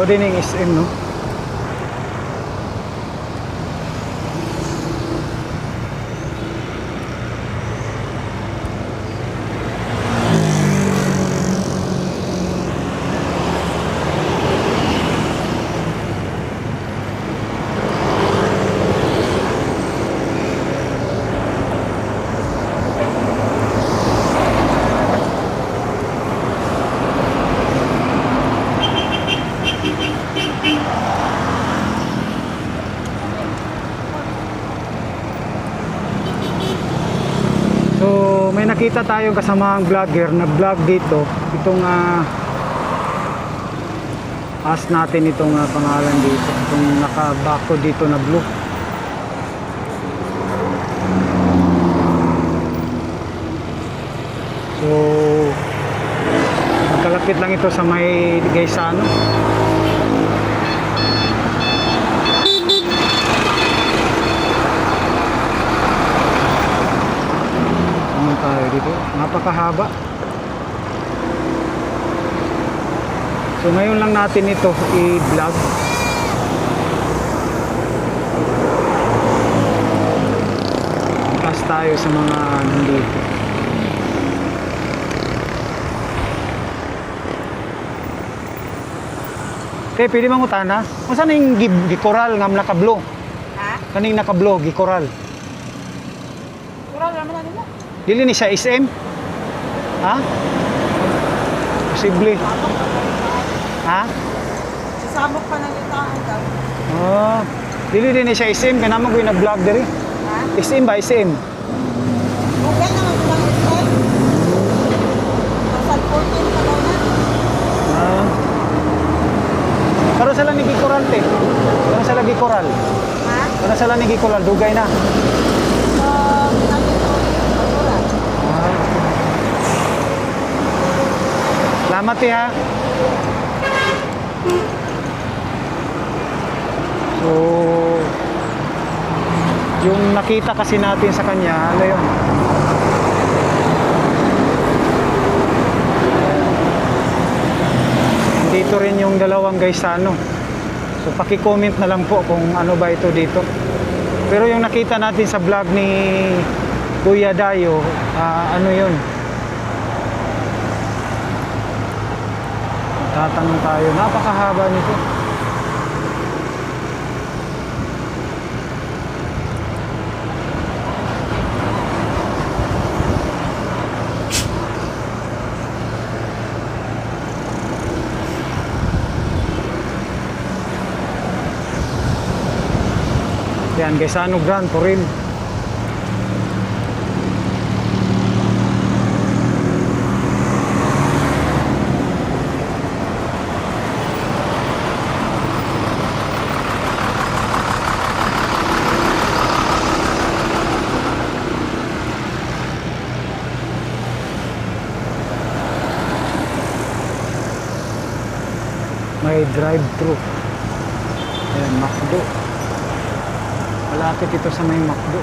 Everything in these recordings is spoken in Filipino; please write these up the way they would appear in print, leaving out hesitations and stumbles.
din yung SM, no? So may nakita tayong kasamang vlogger na vlog dito, itong as natin itong pangalan dito, itong nakabako dito na blue. So magkalapit lang ito sa may Gaisano. Tayo dito, napakahaba. So ngayon lang natin ito i-vlog. Pass tayo sa mga nandito. Okay, pwede mangutana. Kung saan yung gikoral nga nakablo? Ha? Kaning nakablo, gikoral. Koral naman ano mo? Dili ni siya SM? Ha? Posible. Ha? Sasabok pa ng itaan daw. Oh, dili din ni siya SM, kanamo ko yung nag-vlog diri. Ha? SM ba SM? Okay naman ko lang ito. Pasal 14 pa daw na. Ah. Pero sila ni Gikoral te. Pero sila Gikoral. Ha? Pero sila ni Gikoral dugay na. So, pinakita ko yung pagkulat. Salamat ha. So yung nakita kasi natin sa kanya, ano yun? Dito rin yung dalawang Gaisano. So paki-comment na lang po kung ano ba ito dito. Pero yung nakita natin sa vlog ni Kuya Dayo, ano yun? Tatanong tayo, napakahaba nito. Yan, Gaisano Grand Toril. May drive-thru. Ayan, McDo. Malapit ito sa may McDo.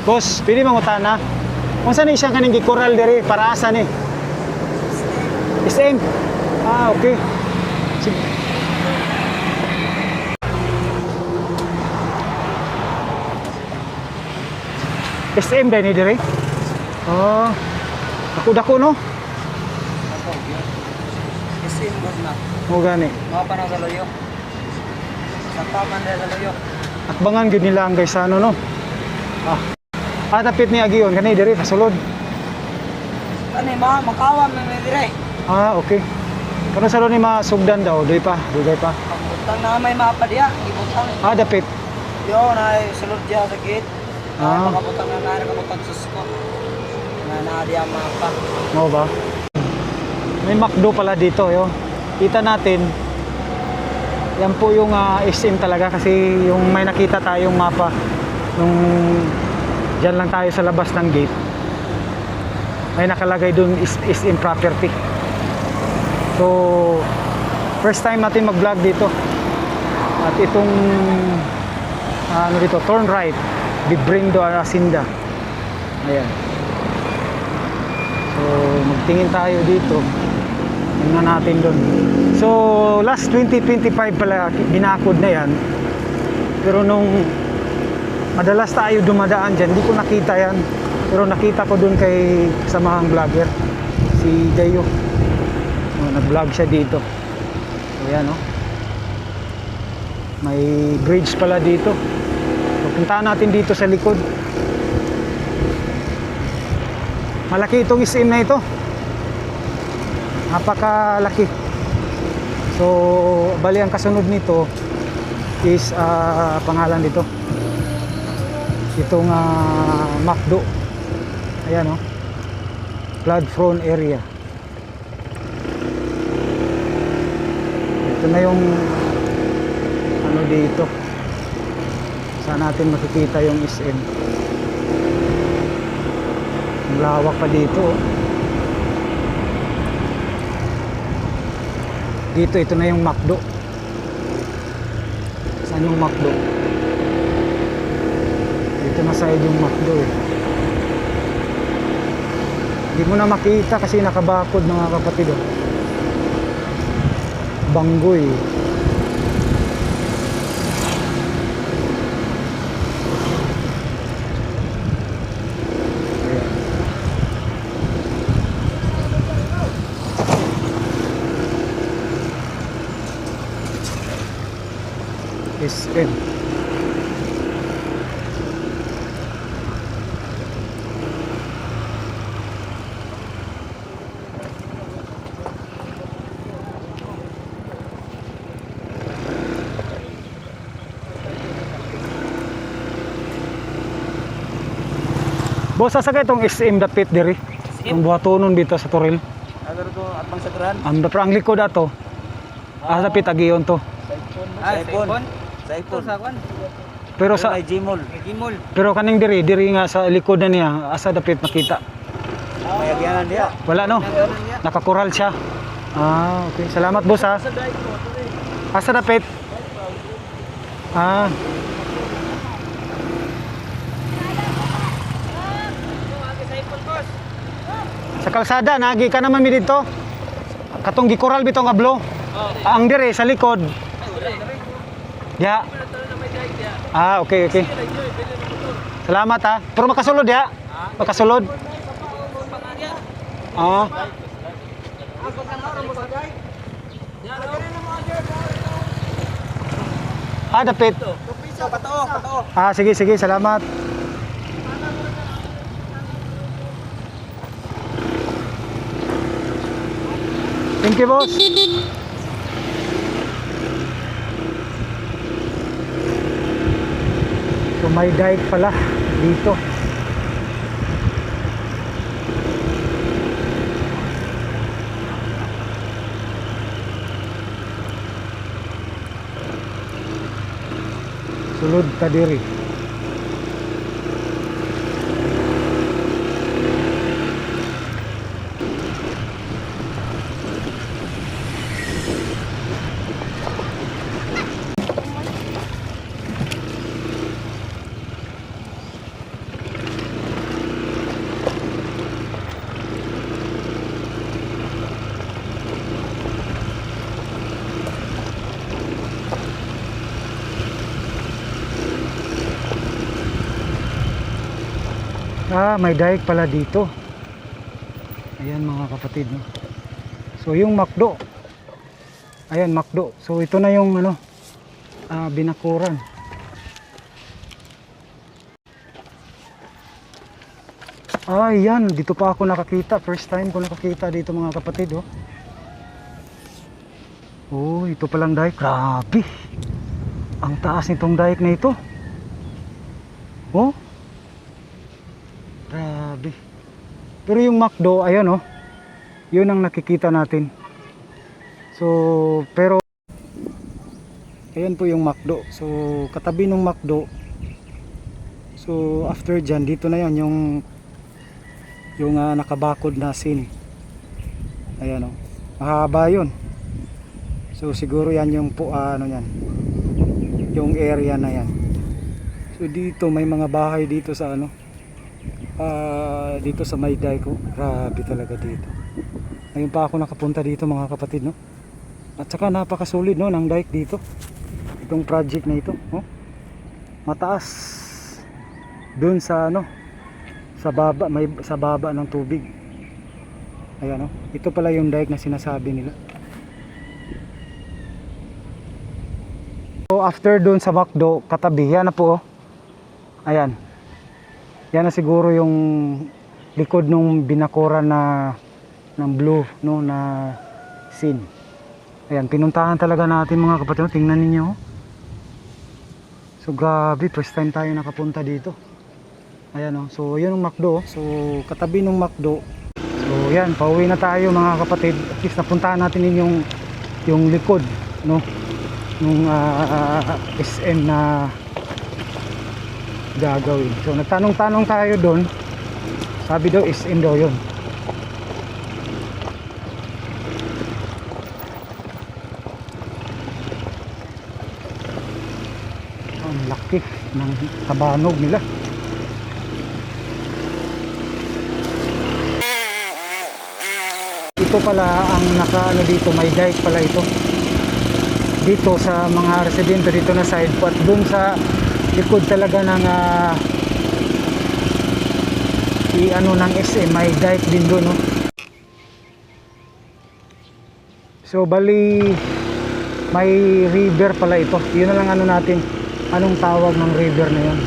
Boss, pwede mangutana? Kung saan isang kaning gikoral diri, para asa ni? SM. Ah, okay. Sige. SM ba ni diri? Oh. Dako-dako no? Isin mo na. Mo gani. Mga pa na sa loyo. Sa paman na sa loyo. Akbangan gyud nila ang Gaisano no. Tapit ni Agion kani diri kasulod. Ano mga makawan na dire. Okay. Pero sa ni masugdan daw, dugay pa. Butang na may mapa diya, ibutang. Dapit. Yo na sulod diya sa gate. Makabutang na nakabutang sa sko. Na diya mapa. Mo ba? May McDo pala dito, yo. Kita natin. Yan po yung SM talaga kasi yung may nakita tayong mapa nung diyan lang tayo sa labas ng gate. May nakalagay dun SM property. So first time natin mag-vlog dito. At itong ano dito, turn right, Bibrindo Aracinda. Ayan. magtingin tayo dito. Tingnan natin doon. So last 2025 pala binakod na yan. Pero nung madalas tayo dumadaan dyan, hindi ko nakita yan. Pero nakita ko doon kay samahang vlogger, si Dayo. Nag-vlog siya dito. Ayan, oh. May bridge pala dito. So, puntahan natin dito sa likod. Malaki itong SM na ito. Napakalaki. So, bali ang kasunod nito is pangalan dito. Itong McDo. Ayan, oh. Flood prone area. Ito na yung ano dito. Saan natin makikita yung SM. Ang lawak pa dito, oh. Dito, ito na yung McDo. Saan yung McDo? Dito na side yung McDo, eh. Hindi mo na makita kasi nakabakod, mga kapatid, oh. Banggoy. SM. Boss, asa kay itong SM dapit diri? Itong buhatonon dito sa Toril. Agar to atang sagran. Ang likod ato. Dapit agiyon to. Sa iPhone. Sa iPhone. Sa kwan. Pero sa May Gmall. Gmall. pero kaning diri nga sa likod na niya, asa dapit makita. May agyanan dia. Wala no. Nakakural siya. Okay. Salamat boss ha. Asa dapit? Sa kalsada nagi ka naman mi dito. Katong gikural bitong ablo. Ang dire sa likod. Ya. Okay. Salamat ha. Pero makasulod ya. Makasulod. Dapit. Patao. Sige, salamat. Thank you, boss. So may dike pala dito. Sulod ka diri. May dike pala dito. Ayan mga kapatid, no? So yung McDo. Ayan, McDo. So ito na yung ano, binakuran. Ayan, dito pa ako nakakita. First time ko nakakita dito mga kapatid, oh. Oh, ito palang dike. Grabe. Ang taas nitong dike na ito. Oh. Grabe. Pero yung McDo, ayan, oh. Yun ang nakikita natin. So, pero ayan po yung McDo. So, katabi ng McDo. So, after dyan, dito na yan yung nakabakod na scene. Ayan, oh. Mahaba yun. So, siguro yan yung po, ano yan. Yung area na yan. So, dito may mga bahay dito sa ano. dito sa Mayday ko. Grabe talaga dito. Ngayon pa ako nakapunta dito mga kapatid, no? At saka napakasulit, no, ng dike dito. Itong project na ito, no? Mataas dun sa ano, sa baba, may sa baba ng tubig. Ayan, no? Ito pala yung dike na sinasabi nila. So after dun sa Macdo, katabi, yan na po, oh. Ayan. Yan na siguro yung likod nung binakuran na ng blue, no, na scene. Ayan, pinuntahan talaga natin mga kapatid. Tingnan ninyo, oh. So grabe, first time tayo nakapunta dito. Ayan, oh. So yun yung Macdo, oh. So katabi ng Macdo. So yan, pauwi na tayo mga kapatid. At least napuntahan natin yung likod, no, nung SM na gagawin. So nagtanong-tanong tayo doon. Sabi daw SM daw yun. Ang laki ng tabanog nila. Ito pala ang nakaano dito, may dike pala ito. Dito sa mga residente dito na side po, at dun sa likod talaga ng ng SM, may dike din doon, no? So bali may river pala ito. Yun na lang ano natin, anong tawag ng river na yun.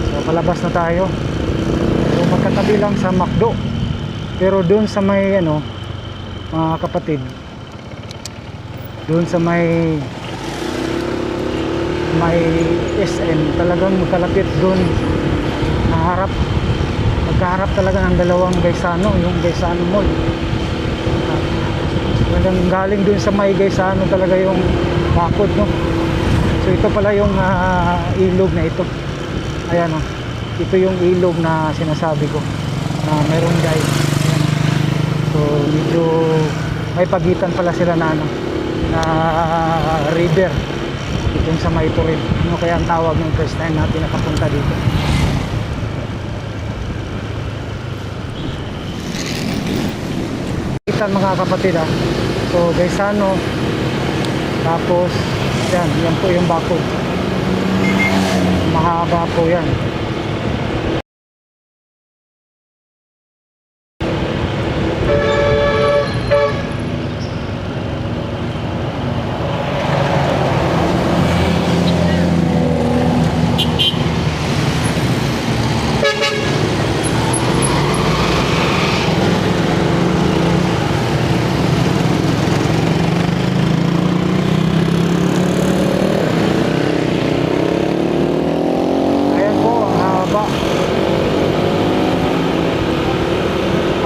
So palabas na tayo. So magkatabi lang sa Macdo, pero doon sa may ano, mga kapatid, doon sa may SM, talagang magkalapit doon, magkaharap talaga ng dalawang Gaisano, yung Gaisano Mall. Talagang galing doon sa may Gaisano talaga yung bakod, no? So ito pala yung ilog na ito. Ayan, no? Ito yung ilog na sinasabi ko na meron guys. Ayan. So medyo may pagitan pala sila na ano, na river itong sa Mayturin, no? Kaya ang tawag ng first time natin nakapunta dito. Kita mga kapatid, so Gaisano, tapos yan po yung bakod, mahaba po yan.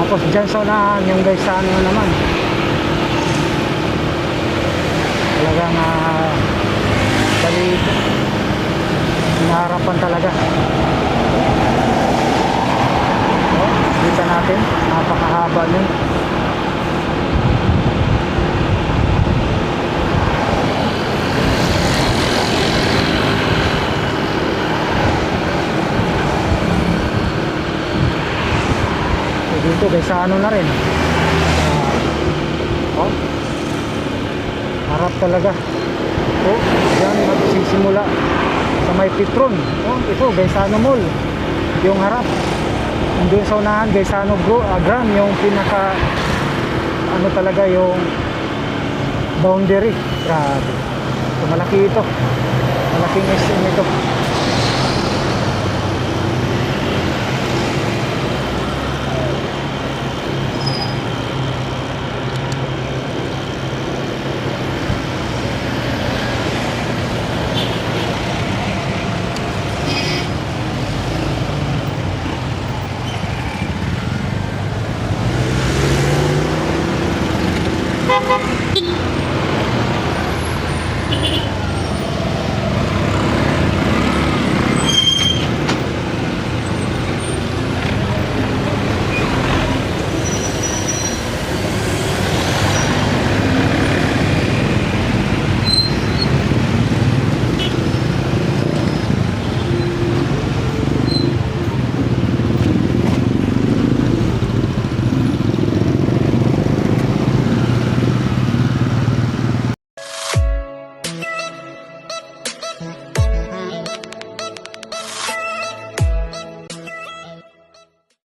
Tapos dyan sa unahan yung Gaisano naman. Talagang balito, hinaharapan talaga. So, kita natin, napakahaba nun. Dito Gaisano na rin. Oh, harap talaga. Oh, yan magsisimula sa may Petron. Oh, ito Gaisano Mall, yung harap. Doon sa unahan Gaisano Gram, yung pinaka ano talaga yung boundary. Grabe. So, malaki ito. Malaking SM ito.